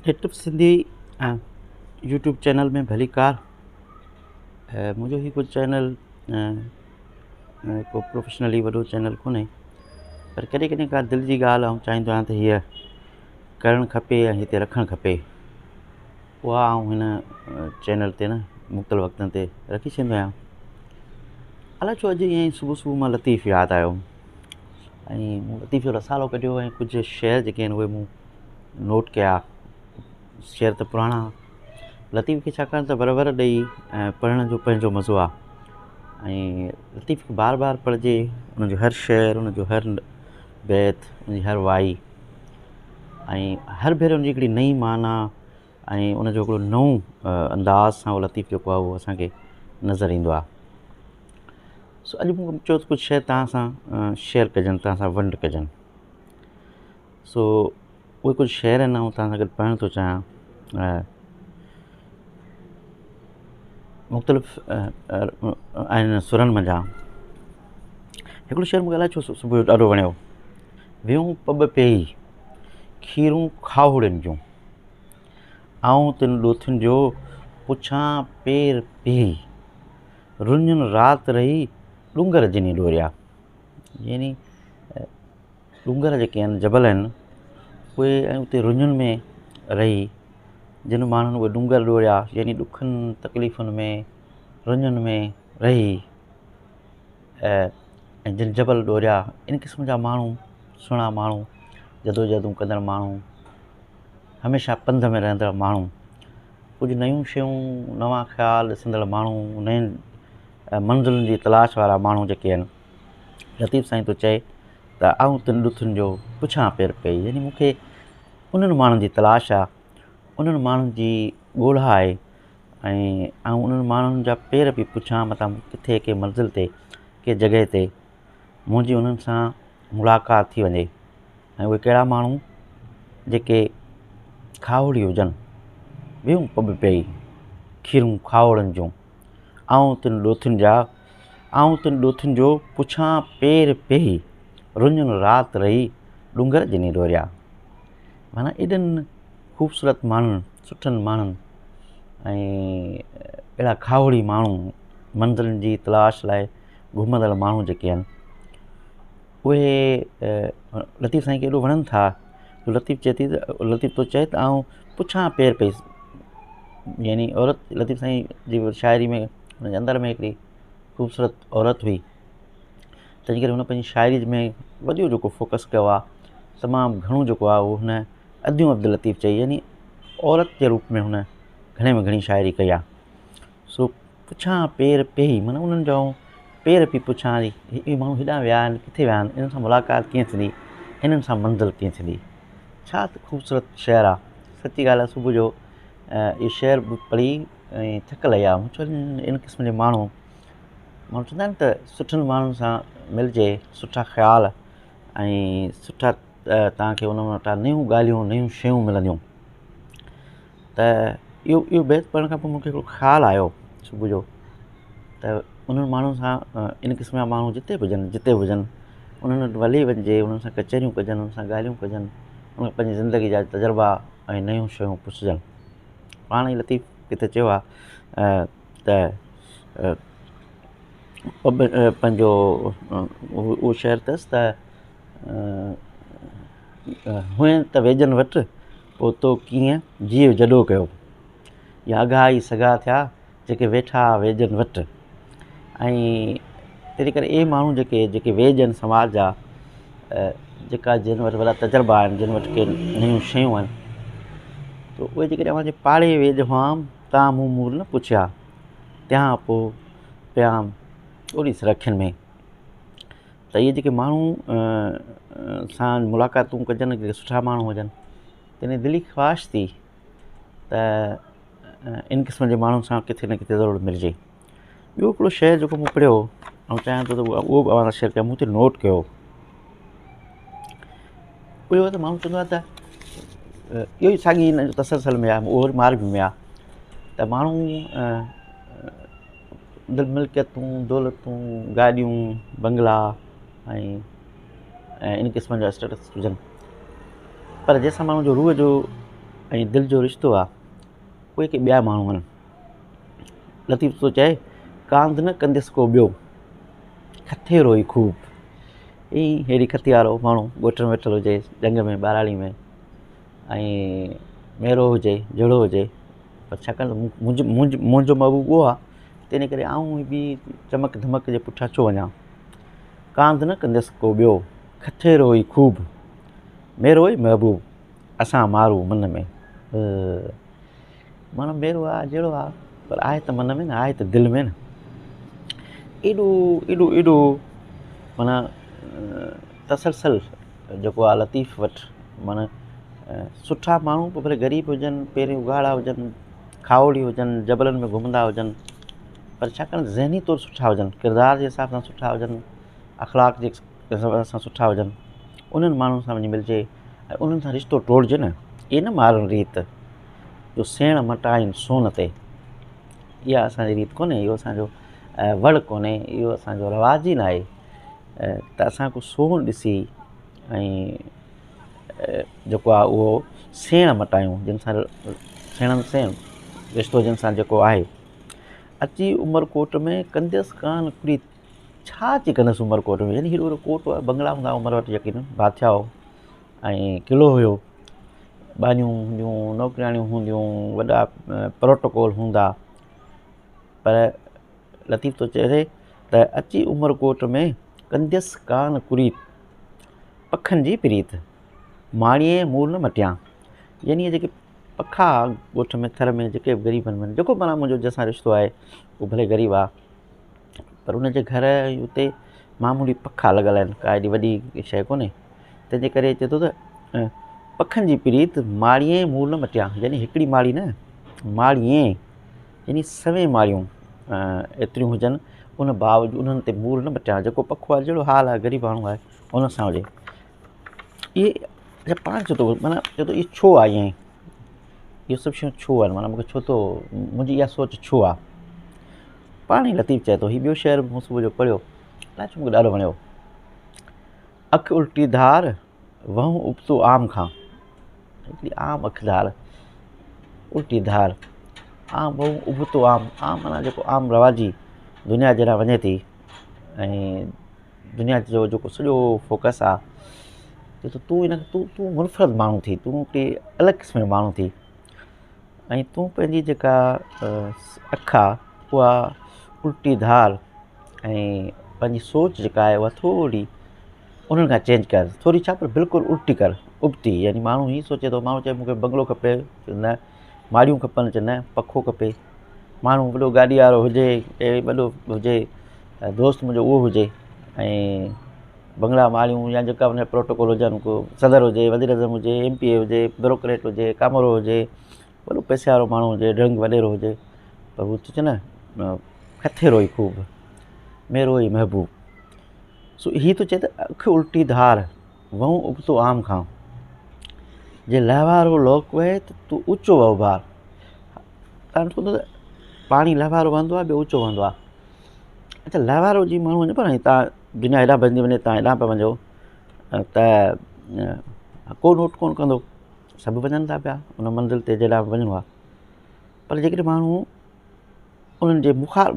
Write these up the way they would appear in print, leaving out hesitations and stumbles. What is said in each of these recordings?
Native Sindhi YouTube channel में भली car मुंहिंजो ही कुझु चैनल को प्रोफेशनली वॾो चैनल कोन्हे, पर कॾहिं कॾहिं का दिलि जी ॻाल्हि आउं चाहींदो आहियां त हीअ करणु खपे ऐं हिते रखणु खपे, उहा आउं हिन चैनल ते न मुख़्तलिफ़ वक़्तनि ते रखी छॾींदो आहियां। अलाए छो अॼु ईअं ई सुबुह सुबुह मां लतीफ़ यादि आयो ऐं मूं लतीफ़ जो रसालो कढियो ऐं कुझु शेयर जेके आहिनि उहे मूं नोट कया। शेयर त पुराणा लतीफ़ खे छाकाणि त वर ॾेई पढ़ण जो पंहिंजो मज़ो आहे ऐं लतीफ़ खे बार बार पढ़िजे, उनजो हर शेर, उनजो हर बैत, उनजी हर वाई ऐं हर भेरे उनजी हिकिड़ी नई माना ऐं उनजो हिकिड़ो नओं अंदाज़ सां उहो लतीफ़ जेको आहे उहो असांखे नज़र ईंदो आहे। सो अॼु मूं चयो त कुझु शइ तव्हां सां शेयर कजनि, तव्हां सां वंड कजनि। सो उहे कुझु शेर आहिनि ऐं तव्हां सां गॾु पढ़णु थो चाहियां। मुख़्तलिफ़ आहिनि सुरनि मंझां। हिकिड़ो शेर मूंखे अलाए छो सुबुह जो ॾाढो वणियो। वियूं पॿ पेई खीरूं खाहुड़ियुनि जूं, आऊं तिन ॾोथियुनि जो पुछां पेर पीउ, रुञुनि राति रही ॾुंगर जिनी ॾोरिया। यानी ॾुंगर जेके आहिनि, जबल आहिनि, उहे ऐं उते रुञुनि में रही जिन माण्हुनि उहे ॾुंगर ॾोरिया, यानी ॾुखनि तकलीफ़ुनि में रुञुनि में रही ऐं जिन जबल ॾोरिया, इन क़िस्म जा माण्हू, सुहिणा माण्हू, जदोजहदूं कंदड़ माण्हू, हमेशह पंध में रहंदड़ माण्हू, कुझु नयूं शयूं, नवां ख़्याल ॾिसंदड़ माण्हू, नयुनि मंज़िलुनि जी तलाश वारा माण्हू जेके आहिनि। लतीफ़ साईं थो चए त आऊं तिन ॾुथियुनि जो पुछां पेर पई, यानी मूंखे उन्हनि माण्हुनि जी तलाश आहे, उन्हनि माण्हुनि जी ॻोल्हा आहे ऐं आऊं उन्हनि माण्हुनि जा पेर बि पुछां, मतिलबु किथे के मंज़िल ते, के जॻह ते मुंहिंजी उन्हनि सां मुलाक़ात थी वञे ऐं उहे कहिड़ा माण्हू जेके खाहुड़ी हुजनि। वियूं पॿ पेई खीरूं खाहुड़नि जूं, आऊं तिन ॾोथियुनि जा, आऊं तिन ॾोथियुनि जो पुछां पेर पीउ, रुञुनि राति रही ॾुंगर जिनी ॾोरिया। माना एॾनि ख़ूबसूरत माण्हुनि, सुठनि माण्हुनि ऐं अहिड़ा खाहुड़ी माण्हू, मंज़िलुनि जी तलाश लाइ घुमंदड़ माण्हू जेके आहिनि, उहे लतीफ़ साईं खे एॾो वणनि था। लतीफ़ थो चए त आऊं पुछां पेर पई, यानी औरत लतीफ़ साईं जी शाइरी में, हुनजे अंदर में हिकिड़ी ख़ूबसूरत औरत हुई, तंहिंजे करे हुन पंहिंजी शाइरी में वॾो जेको फोकस कयो आहे, तमामु घणो जेको आहे उहो हुन अद्यूं अब्दुल लतीफ़ चई, यानी औरत जे रूप में हुन घणे में घणी शाइरी कई आहे। सो पुछां पेर पीउ, माना उन्हनि जो पेर पई पुछां, इहे माण्हू हेॾां विया आहिनि, किथे विया आहिनि, इन्हनि सां मुलाक़ात कीअं थींदी, इन्हनि सां मंज़िल कीअं थींदी। छा त ख़ूबसूरत शेर आहे। सची ॻाल्हि आहे, सुबुह जो इहो शेर पढ़ी ऐं थक लही आहे। छो इन क़िस्म जे माण्हू चवंदा आहिनि त सुठनि माण्हुनि सां मिलिजे, सुठा ख़्याल ऐं सुठा तव्हांखे उन वटां नयूं ॻाल्हियूं, नयूं शयूं मिलंदियूं। त इहो बैत पढ़ण खां पोइ मूंखे हिकिड़ो ख़्यालु आयो सुबुह जो, त उन्हनि माण्हुनि सां, इन क़िस्म जा माण्हू जिते बि हुजनि, उन्हनि वटि वली वञिजे, उन्हनि सां कचहरियूं कजनि, उन्हनि सां ॻाल्हियूं कजनि, उन पंहिंजी ज़िंदगी जा तजुर्बा ऐं नयूं शयूं पुछजनि। पाण ई लतीफ़ किथे चयो आहे त पंहिंजो उहो शेर अथसि त हुअं त वेझनि वटि पोइ तो कीअं जीव जॾो कयो, या अघा ई सॻा थिया जेके वेठा वेझनि वटि। ऐं तंहिंजे करे इहे माण्हू जेके वेझ आहिनि समाज जा, जेका जिन वटि वॾा तजुर्बा आहिनि, जिन वटि के नयूं शयूं आहिनि, त उहे जेकॾहिं अव्हांजे पाड़े वेझ हुआमि, तव्हां मूं मूल न पुछिया, तंहिं पोइ पियाम ओड़ी सरखियुनि में। त इहे जेके माण्हू सां मुलाक़ातूं कजनि, जेके सुठा माण्हू हुजनि, तॾहिं दिली ख़्वाहिश थी त इन क़िस्म जे माण्हुनि सां किथे न किथे ज़रूरु मिलिजे। ॿियो हिकिड़ो शेर जेको मूं पढ़ियो ऐं चाहियां थो त उहो बि अव्हां सां शेयर कयां, मूं ते नोट कयो। उहो त माण्हू चवंदो आहे त इहो ई साॻी हिन तसलसल में आहे, उहो मार्ग में आहे त माण्हू मिल्कियतूं, दौलतूं, गाॾियूं, बंगला ऐं इन क़िस्म जा स्टेटस हुजनि, पर जंहिंसां माण्हू जो रूह जो ऐं दिलि जो रिश्तो आहे उहे के ॿिया माण्हू आहिनि। लतीफ़ थो चए कांध न कंदसि को ॿियो, खथे रोई खूब। ईअं हेड़ी खती वारो माण्हू ॻोठ में वेठल हुजे, जंग में ॿाराड़ी में, ऐं मेरो हुजे जहिड़ो हुजे, पर छाकाणि त मुंहिंजो महबूबु उहो आहे, तंहिं करे आऊं बि चमक धमक जे पुठियां छो वञा। कांध न कंदसि को ॿियो, खथे रोई खूब, मेरो ई महबूबु असां मारू मन में। माना मेरो आहे जहिड़ो आहे, पर आहे त मन में न, आहे त दिलि में न। एॾो एॾो एॾो माना तसलसल जेको आहे लतीफ़ वटि, माना सुठा माण्हू पोइ भले ग़रीब हुजनि, पहिरियों उघाड़ा हुजनि, खावड़ी हुजनि, जबलनि में घुमंदा हुजनि, पर छाकाणि ज़हनी तौरु सुठा हुजनि, किरदार जे हिसाब सां सुठा हुजनि, अख़लाक जे हिसाब सां सुठा हुजनि, उन्हनि माण्हुनि सां वञी मिलिजे ऐं उन्हनि सां रिश्तो टोड़िजे न। इहे न मारनि रीत जो सेण मटाइनि सोन ते, इहा असांजी रीत कोन्हे, इहो असांजो वड़ कोन्हे, इहो असांजो रवाज ई न आहे त असां को सोन ॾिसी ऐं जेको आहे उहो सेण मटायूं, जिन सां सेणनि सेण रिश्तो जिन सां जेको आहे। अची उमरकोट में कंदसि कान कुड़ी, छा अची कंदसि उमरकोट में, यानी हेॾो वॾो कोट आहे, बंगला हूंदा उमर वटि यकीन, बादशाह हो ऐं क़िलो हुयो, बानियूं हूंदियूं, नौकिराणियूं हूंदियूं, वॾा प्रोटोकॉल हूंदा, पर लतीफ़ थो चए त अची उमरकोट में कंदसि कान कुड़ी, पखनि जी प्रीत, माणीअ मूल न मटियां। यानी जेके पखा ॻोठ में थर में जेके बि ग़रीबनि में, जेको माना मुंहिंजो जंहिंसां रिश्तो आहे उहो भले ग़रीब आहे, पर उनजे घर उते मामूली पखा लॻल आहिनि, का एॾी वॾी शइ कोन्हे, तंहिंजे करे चए थो त पखनि जी प्रीत माड़ीअ मूल न मटियां, यानी हिकिड़ी माड़ी न, माड़ीअ यानी सवे माड़ियूं एतिरियूं हुजनि, उन बावजूदि उन्हनि ते मूल न मटियां। जेको पखो आहे जहिड़ो हाल आहे, ग़रीब माण्हू आहे, उन सां हुजे। इहे अच्छा पाण चए थो, माना चए थो इहो छो आहे ईअं, इहो सभु शयूं छो आहिनि, माना मूंखे छो थो, मुंहिंजी इहा सोच छो आहे। पाण ई लतीफ़ चए थो, हीउ ॿियो शेर मूं सुबुह जो पढ़ियो, अलाए छो मूंखे ॾाढो वणियो। अखि उल्टी धार वहूं उबतो आम खां, हिकिड़ी आम अखिधार, उल्टी धार, आम वहूं उबतो आम, आम माना जेको आम रवाजी दुनिया जॾहिं वञे थी ऐं दुनिया जो जेको सॼो फोकस आहे, चए थो तूं इन तूं मुनफ़रद माण्हू थी, तूं हिकिड़ी अलॻि क़िस्म जो माण्हू थी, ऐं तूं पंहिंजी जेका अखि आहे उहा उल्टी धार ऐं पंहिंजी सोच जेका आहे उहा थोरी उन्हनि खां चेंज कर, थोरी छा पर बिल्कुलु उल्टी कर, उबती। यानी माण्हू हीअं सोचे थो, माण्हू चए मूंखे बंगलो खपे, न माड़ियूं खपनि, चए न पखो खपे, माण्हू वॾो गाॾी वारो हुजे, वॾो हुजे, दोस्त मुंहिंजो उहो हुजे, ऐं बंगला माड़ियूं या जेका उन प्रोटोकॉल हुजनि, को सदर हुजे, वज़ीर आज़म हुजे, MP हुजे, ब्यूरोक्रेट हुजे, कामरो हुजे, वॾो पैसे वारो माण्हू हुजे, ड्रंग वॾेरो हुजे, पर हू चए न खथे रोई खूब, मेरो ई महबूबु। सो हीअ थो चए त अखि उल्टी धार वहूं उबतो आम खां, जे लहवारो लोक वहे त तूं ऊचो वह भार। तव्हां ॾिसो त पाणी लहवारो वहंदो आहे, ॿियो ऊचो वहंदो आहे। अच्छा लहवारो जीअं माण्हू वञे पियो न, तव्हां दुनिया हेॾां भॼंदी वञे, तव्हां हेॾां पिया वञो त को नोट कोन कंदो, सभु वञनि था पिया उन मंज़िल ते जेॾां वञिणो आहे, पर जेकॾहिं माण्हू उन्हनि जे बुख़ार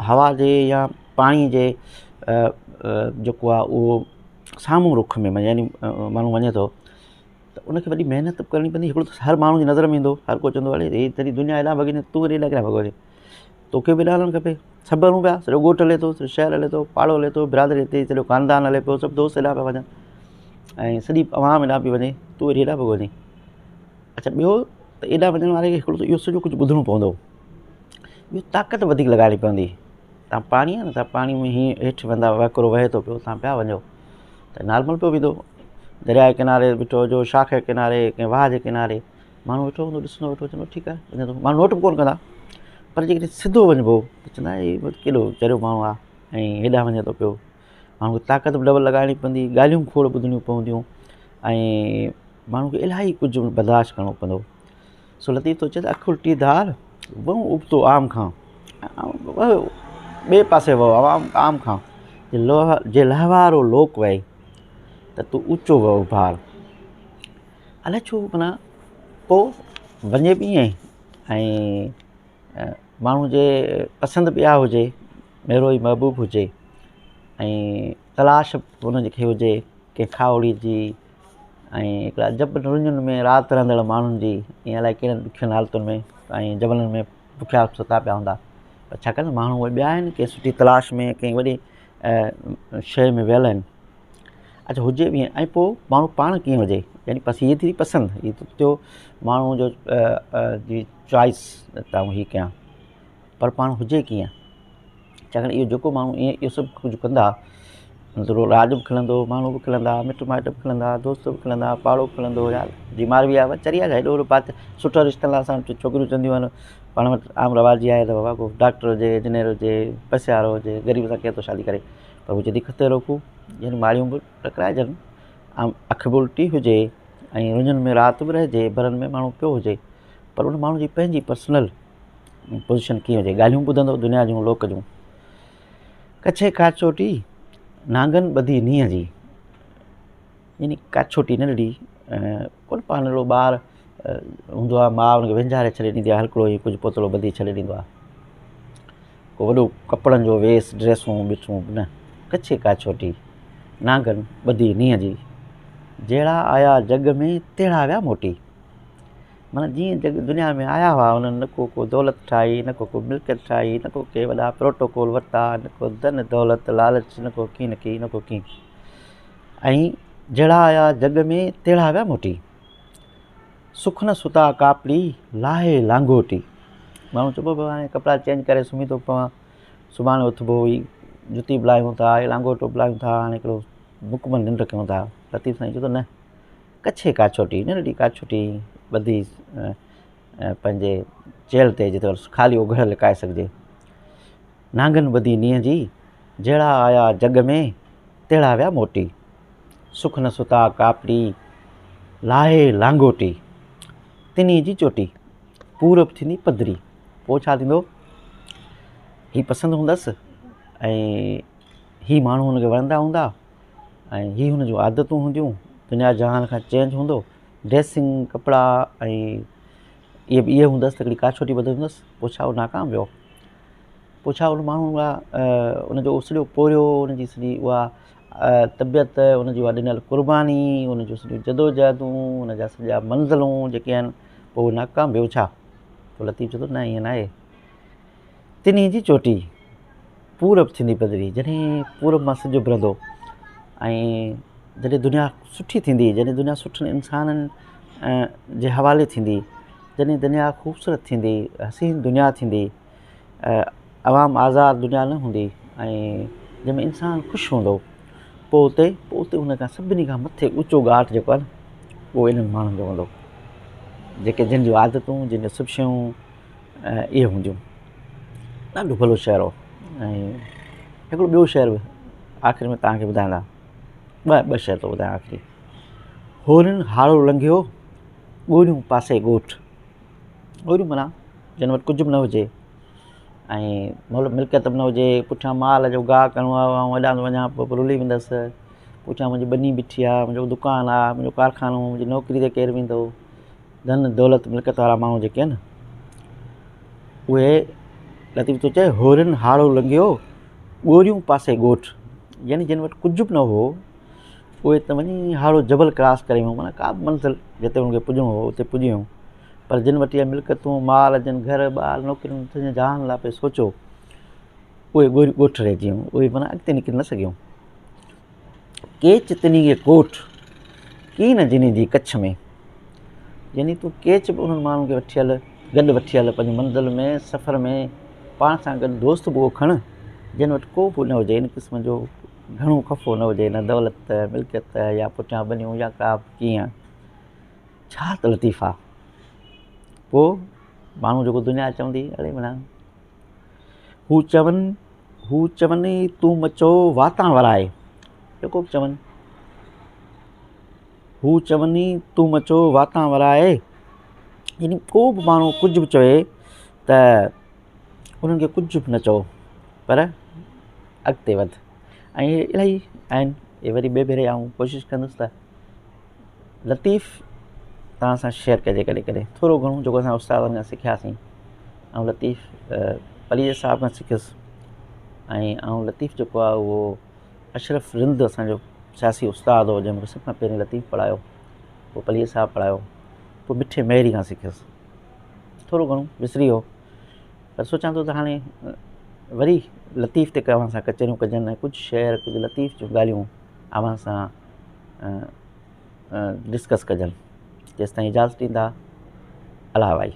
हवा जे या पाणी जे जेको आहे उहो साम्हूं रुख में यानी माण्हू वञे थो त उनखे वॾी महिनत करणी पवंदी। हिकिड़ो त हर माण्हू जी नज़र में ईंदो, हर को चवंदो अड़े हे तॾहिं दुनिया हेॾां भॻे, तूं वरी हेॾां किथां भॻो वञे, तोखे बि हेॾां हलणु खपे। सभु हलूं पिया, सॼो ॻोठु हले थो, सॼो शहरु हले थो, पाड़ो हले थो, बिरादरी हिते, सॼो ख़ानदान हले पियो, सभु दोस्त हेॾां पिया वञनि ऐं सॼी अवाम हेॾां पई वञे, तूं वरी हेॾां भॻो वञे। अच्छा ॿियो त हेॾां वञण वारे खे हिकिड़ो त इहो सॼो कुझु ॿुधणो पवंदो, ॿियो ताक़त वधीक लॻाइणी पवंदी। तव्हां पाणी आहे न, तव्हां पाणी में हीअं हेठि वेंदा, वकिरो वहे थो पियो, तव्हां पिया वञो त नॉर्मल पियो वेंदो, दरिया जे किनारे बीठो हुजो, शाख जे किनारे, कंहिं वाह जे किनारे, माण्हू वेठो हूंदो, ॾिसंदो वेठो, चवंदो ठीकु आहे वञे थो, माण्हू नोट बि कोन कंदा। पर जेकॾहिं सिधो वञिबो त चवंदा इहो केॾो चरियो माण्हू आहे ऐं हेॾां वञे थो पियो, माण्हू खे ताक़त बि डबल लॻाइणी पवंदी, ॻाल्हियूं खोड़ ॿुधणियूं पवंदियूं ऐं माण्हू खे इलाही कुझु बर्दाश्त करिणो पवंदो। सो लतीफ़ थो चए त अखि उल्टी धार वहूं उबतो आम खां, ॿिए पासे वहो आम खां, जे लहवारो लोक वहे त तूं ऊचो वहो भार। अलाए छो माना पोइ वञे बि ईअं ऐं माण्हू जे पसंदि बि इहा हुजे, मेरो ई महबूब हुजे ऐं तलाश हुन खे हुजे कंहिं खावड़ी जी ऐं हिकिड़ा जब रुञुनि में राति रहंदड़ माण्हुनि जी, ईअं अलाए कहिड़नि ॾुखियनि हालतुनि में ऐं जबलनि में बुखिया सुता पिया हूंदा, पर छाकाणि माण्हू उहे ॿिया आहिनि कंहिं सुठी तलाश में कंहिं वॾी शइ में वियल आहिनि। अच्छा हुजे बि ऐं पोइ माण्हू पाण कीअं हुजे, यानी हीअ थी पसंदि, हीअ त थियो माण्हू जो जी चॉइस त हीअ कयां, पर पाण हुजे कीअं, छाकाणि इहो जेको माण्हू ईअं इहो सभु कुझु कंदा थोरो राज बि खिलंदो, माण्हू बि खिलंदा, मिट माइट बि खिलंदा, दोस्त बि खिलंदा, पाड़ो बि खिलंदो, यार बीमार बि आहे चरी आहे हेॾो वॾो बात सुठो रिश्ते लाइ असां छोकिरियूं चवंदियूं आहिनि पाण वटि आम रवाजी आहे त बाबा को डॉक्टर हुजे, इंजीनियर हुजे, पैसे वारो हुजे, ग़रीब सां केर थो शादी करे, पर हू जॾहिं खते रोकू यानी माड़ियूं बि टकराइजनि, अखि बि उल्टी हुजे ऐं रुञुनि में राति बि रहिजे, भरनि में माण्हू पियो हुजे, पर उन माण्हू जी पंहिंजी पर्सनल पोज़ीशन कीअं हुजे, ॻाल्हियूं ॿुधंदो दुनिया जूं लोक जूं। कच्छे काचोटी नांगन ॿधी नींहं जी, यानी काछोटी नंढड़ी कोन पाण नंढड़ो ॿार हूंदो आहे, माउ हुनखे वेंझारे छॾे ॾींदी आहे, हलकिड़ो ई कुझु पोतलो ॿधी छॾे ॾींदो आहे, को वॾो कपिड़नि जो वेस ड्रेसूं ॿिठूं न, कच्छे काछोटी नांगन ॿधी नींहं जी, जहिड़ा आया जग में तहिड़ा विया मोटी, माना जीअं जग दुनिया में आया हुआ उन्हनि न को दौलत ठाही, न को मिल्कियत ठाही, न को के वॾा प्रोटोकॉल वरिता, न को धन दौलत लालच, न को की न की न को की, ऐं जहिड़ा आया जग में तहिड़ा विया मोटी, सुख न सुता कापड़ी लाहे लांगोटी, माण्हू चइबो पियो हाणे कपिड़ा चेंज करे सुम्ही थो पवां, सुभाणे उथिबो ई जुती बि लाहियूं था, लांगोटो बि लाहियूं था, हाणे हिकिड़ो मुकमल निंड कयूं था, लतीफ़ साईं चए थो न कच्छे काछोटी नंढड़ी काछोटी ॿधी पंहिंजे चेल ते जिते ख़ाली उघड़ लिकाए सघिजे, नांगन ॿधी नींहं जी, जहिड़ा आया जग में तहिड़ा विया मोटी, सुख न सुता कापड़ी लाहे लांगोटी, तिनी जी चोटी पूरब थींदी पधरी, पोइ छा थींदो, हीअ पसंदि हूंदसि ऐं हीअ माण्हू हुनखे वणंदा हूंदा ऐं हीअ हुन जूं आदतूं हूंदियूं, दुनिया जहान खां चेंज हूंदो, ड्रेसिंग कपिड़ा ऐं इहे हूंदसि त हिकिड़ी काछोटी ॿधल हूंदसि, पोइ छा उहो नाकाम वियो, पोइ छा उन माण्हू आहे उनजो सॼो पोरियो, उनजी सॼी उहा तबियत, उनजी उहा ॾिनल क़ुर्बानी, उनजो सॼियूं जदोजहदूं, उनजा सॼा मंज़िलूं जेके आहिनि, पोइ नाकाम वियो छा, पोइ लतीफ़ चए थो न ईअं न आहे, तिनी जी चोटी पूरब थींदी पधरी, जॾहिं पूरब मां सिॼ उभिरंदो ऐं जॾहिं दुनिया सुठी थींदी, जॾहिं दुनिया सुठनि इंसाननि जे हवाले थींदी, जॾहिं दुनिया ख़ूबसूरत थींदी, हसीन दुनिया थींदी, अवाम आज़ाद दुनिया न हूंदी ऐं जंहिंमें इंसानु ख़ुशि हूंदो, पोइ उते हुन खां सभिनी खां मथे ऊचो घाट जेको आहे न उहो इन्हनि माण्हुनि जो हूंदो, जेके जिन जूं आदतूं, जिन जूं सभु शयूं इहे हूंदियूं, ॾाढो भलो शहर हो। ऐं हिकिड़ो ॿियो शहर बि आख़िरि में तव्हांखे ॿुधाईंदा, ॿ शहर थो ॿुधायां आख़िरी, होरिन हाड़ो लंघियो ॻोरियूं पासे ॻोठ, ॻोरियूं माना जिन वटि कुझु बि न हुजे ऐं मतिलबु मिल्कियत बि न हुजे, पुठियां माल जो गाह करिणो आहे, ऐं हेॾां थो वञा पोइ रुली वेंदसि, पुठियां मुंहिंजी ॿनी बीठी आहे, मुंहिंजो दुकानु आहे, मुंहिंजो कारखानो, मुंहिंजी नौकिरी ते केरु वेंदो, धन दौलत मिल्कियत वारा माण्हू जेके आहिनि उहे, लतीफ़ थो चए होरिन हाड़ो लंघियो ॻोरियूं पासे ॻोठ, यानी जिन वटि कुझु बि न हो उहे त वञी हाड़ो जबल क्रॉस करे वियूं, माना का बि मंज़िल जिते हुनखे पुॼणो हो उते पुॼी वियूं, पर जिन वटि इहे मिल्कियतूं, माल, जिन घर ॿार नौकिरियूं सॼे जहान लाइ पे सोचियो, उहे ॻोठ रहिजी वियूं, उहे माना अॻिते निकिरी न सघियूं, केच तिनी खे कोठ की न जिनी जी कच्छ में, यानी तूं केच बि उन्हनि माण्हुनि खे वठी हल, गॾु वठी हल पंहिंजी मंज़िल में, सफ़र में, पाण सां गॾु दोस्त बि उहो खण जिन वटि को बि न हुजे, इन क़िस्म जो घणो ख़फ़ो न हुजे, न दौलत मिल्कियत या पुठियां बनियूं या का कीअं, छा त लतीफ़ आहे। पोइ माण्हू जेको दुनिया चवंदी, अड़े माना हू चवनि तूं मचो वाता वराए, जेको बि चवनि, हू चवनि तूं मचो वाता वराए, यानी को बि माण्हू कुझु बि चवे त उन्हनि खे कुझु बि न चओ, पर अॻिते वधि, ऐं इहे इलाही आहिनि, इहे वरी ॿिए भेरे आऊं कोशिशि कंदुसि त लतीफ़ तव्हां सां शेयर कजे कॾहिं कॾहिं थोरो घणो जेको असां उस्तादनि खां सिखियासीं। ऐं लतीफ़ पलीअ साहब खां सिखियुसि ऐं लतीफ़ जेको आहे उहो अशरफ रिंद असांजो सियासी उस्ताद हो जंहिं मूंखे सभ खां पहिरीं लतीफ़ पढ़ायो, पोइ पलीअ साहब पढ़ायो, पोइ मिठे मेहरी खां सिखियुसि। थोरो घणो विसरी वियो पर सोचां थो त हाणे वरी लतीफ़ ते अव्हां सां कचरियूं कजनि ऐं कुझु शेयर कुझु लतीफ़ जूं ॻाल्हियूं अव्हां सां डिस्कस कजनि। जेसिताईं इजाज़त ॾींदा, अला भाई।